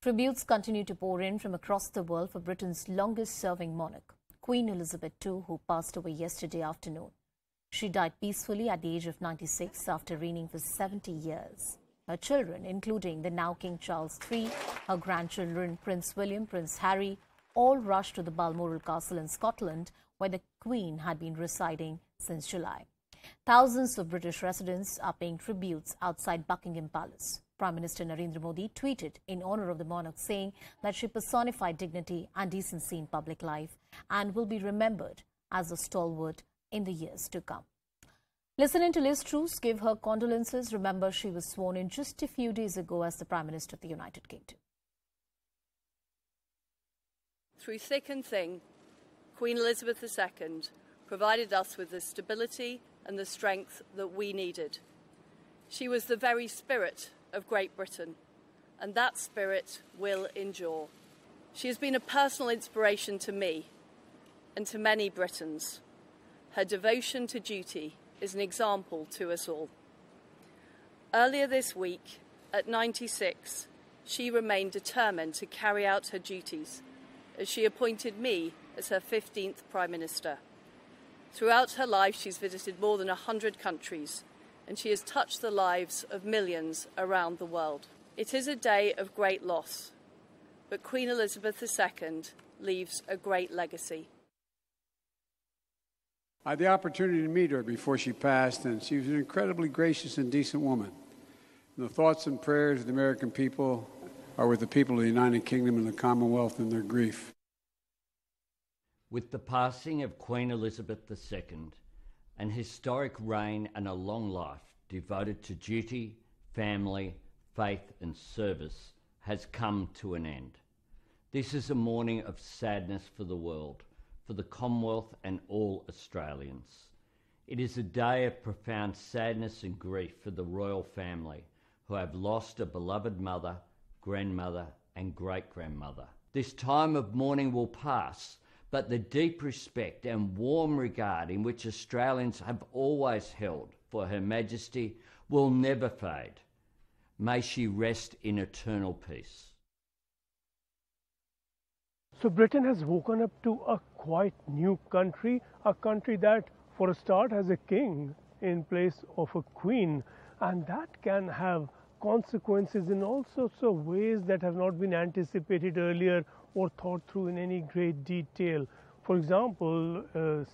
Tributes continue to pour in from across the world for Britain's longest-serving monarch, Queen Elizabeth II, who passed away yesterday afternoon. She died peacefully at the age of 96 after reigning for 70 years. Her children, including the now King Charles III, her grandchildren Prince William, Prince Harry, all rushed to the Balmoral Castle in Scotland, where the Queen had been residing since July. Thousands of British residents are paying tributes outside Buckingham Palace. Prime Minister Narendra Modi tweeted in honour of the monarch, saying that she personified dignity and decency in public life and will be remembered as a stalwart in the years to come. Listening to Liz Truss give her condolences. Remember, she was sworn in just a few days ago as the Prime Minister of the United Kingdom. Through thick and thin, Queen Elizabeth II provided us with the stability and the strength that we needed. She was the very spirit of Great Britain, and that spirit will endure. She has been a personal inspiration to me and to many Britons. Her devotion to duty is an example to us all. Earlier this week, at 96, she remained determined to carry out her duties as she appointed me as her 15th Prime Minister. Throughout her life, she's visited more than 100 countries, and she has touched the lives of millions around the world. It is a day of great loss, but Queen Elizabeth II leaves a great legacy. I had the opportunity to meet her before she passed, and she was an incredibly gracious and decent woman. And the thoughts and prayers of the American people are with the people of the United Kingdom and the Commonwealth in their grief. With the passing of Queen Elizabeth II, an historic reign and a long life devoted to duty, family, faith and service has come to an end. This is a morning of sadness for the world, for the Commonwealth and all Australians. It is a day of profound sadness and grief for the royal family, who have lost a beloved mother, grandmother and great-grandmother. This time of mourning will pass, but the deep respect and warm regard in which Australians have always held for Her Majesty will never fade. May she rest in eternal peace. So Britain has woken up to a quite new country, a country that, for a start, has a king in place of a queen, and that can have consequences in all sorts of ways that have not been anticipated earlier or thought through in any great detail. For example,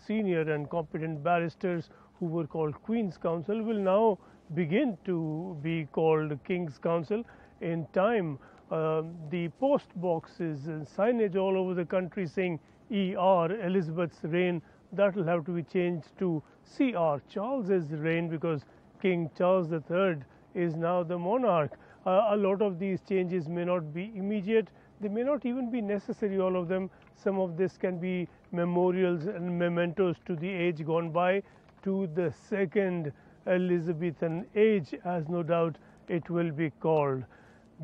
senior and competent barristers who were called Queen's Counsel will now begin to be called King's Counsel in time. The post boxes and signage all over the country saying ER, Elizabeth's reign, that will have to be changed to CR, Charles's reign, because King Charles III is now the monarch. A lot of these changes may not be immediate. They may not even be necessary, all of them. Some of this can be memorials and mementos to the age gone by, to the second Elizabethan age, as no doubt it will be called.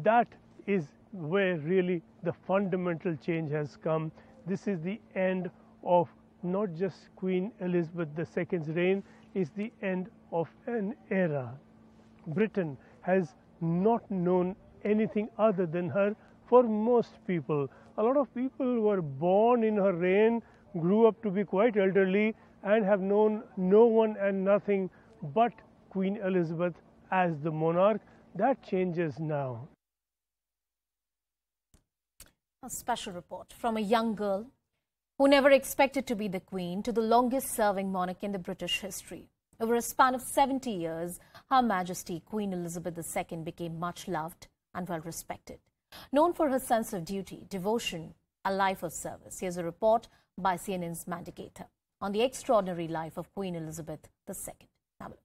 That is where really the fundamental change has come. This is the end of not just Queen Elizabeth II's reign, it's the end of an era. Britain has not known anything other than her for most people. A lot of people who were born in her reign grew up to be quite elderly and have known no one and nothing but Queen Elizabeth as the monarch. That changes now. A special report from a young girl who never expected to be the Queen to the longest-serving monarch in the British history. Over a span of 70 years, Her Majesty Queen Elizabeth II became much loved and well respected. Known for her sense of duty, devotion, a life of service. Here's a report by CNN's Mandy Gaither on the extraordinary life of Queen Elizabeth II. Have a look.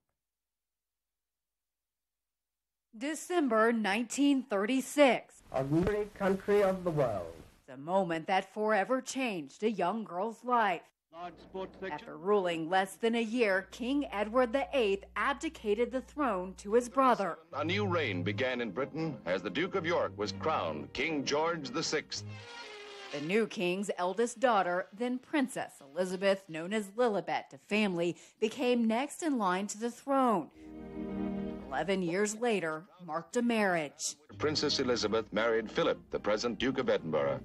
December 1936. A great country of the world. The moment that forever changed a young girl's life. After ruling less than a year, King Edward VIII abdicated the throne to his brother. A new reign began in Britain as the Duke of York was crowned King George VI. The new king's eldest daughter, then Princess Elizabeth, known as Lilibet to family, became next in line to the throne. 11 years later, marked a marriage. Princess Elizabeth married Philip, the present Duke of Edinburgh.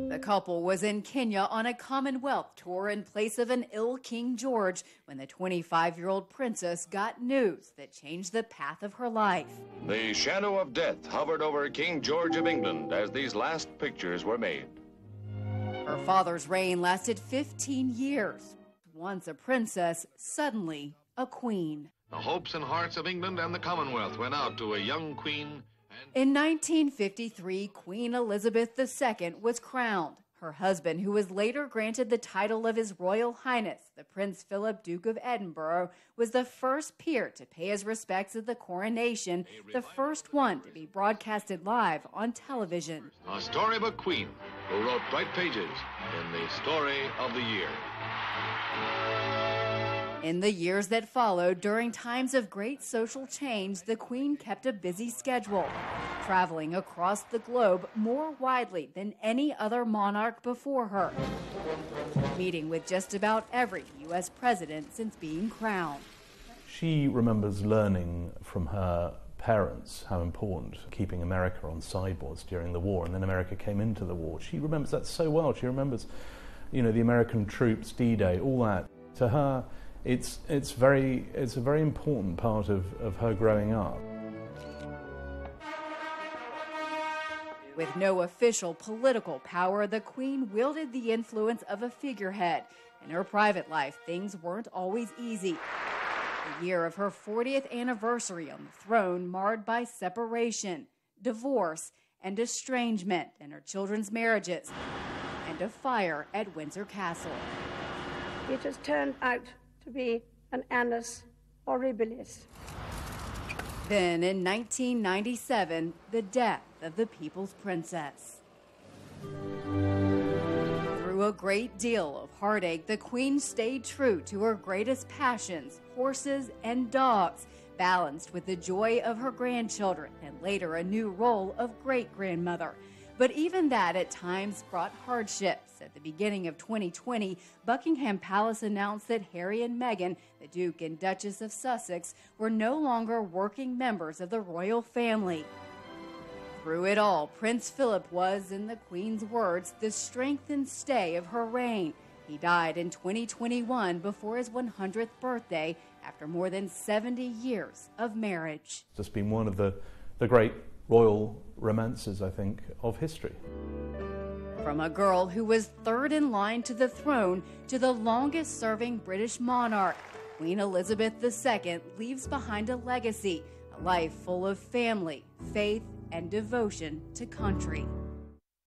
The couple was in Kenya on a Commonwealth tour in place of an ill King George when the 25-year-old princess got news that changed the path of her life. The shadow of death hovered over King George of England as these last pictures were made. Her father's reign lasted 15 years. Once a princess, suddenly a queen. The hopes and hearts of England and the Commonwealth went out to a young queen. In 1953, Queen Elizabeth II was crowned. Her husband, who was later granted the title of His Royal Highness, the Prince Philip, Duke of Edinburgh, was the first peer to pay his respects at the coronation, the first one to be broadcasted live on television. A storybook queen who wrote bright pages in the story of the year. In the years that followed, during times of great social change, the Queen kept a busy schedule, traveling across the globe more widely than any other monarch before her, meeting with just about every U.S. president since being crowned. She remembers learning from her parents how important keeping America on side was during the war, and then America came into the war. She remembers that so well. She remembers, the American troops, D-Day, all that. To her, it's a very important part of her growing up. With no official political power, the Queen wielded the influence of a figurehead. In her private life, things weren't always easy. The year of her 40th anniversary on the throne marred by separation, divorce, and estrangement in her children's marriages, and a fire at Windsor Castle. It has turned out to be an annus horribilis. Then, in 1997, the death of the People's Princess. Through a great deal of heartache, the Queen stayed true to her greatest passions, horses and dogs, balanced with the joy of her grandchildren and later a new role of great-grandmother. But even that at times brought hardships. At the beginning of 2020, Buckingham Palace announced that Harry and Meghan, the Duke and Duchess of Sussex, were no longer working members of the royal family. Through it all, Prince Philip was, in the Queen's words, the strength and stay of her reign. He died in 2021 before his 100th birthday after more than 70 years of marriage. It's just been one of the great royal romances, I think, of history. From a girl who was third in line to the throne to the longest-serving British monarch, Queen Elizabeth II leaves behind a legacy, a life full of family, faith, and devotion to country.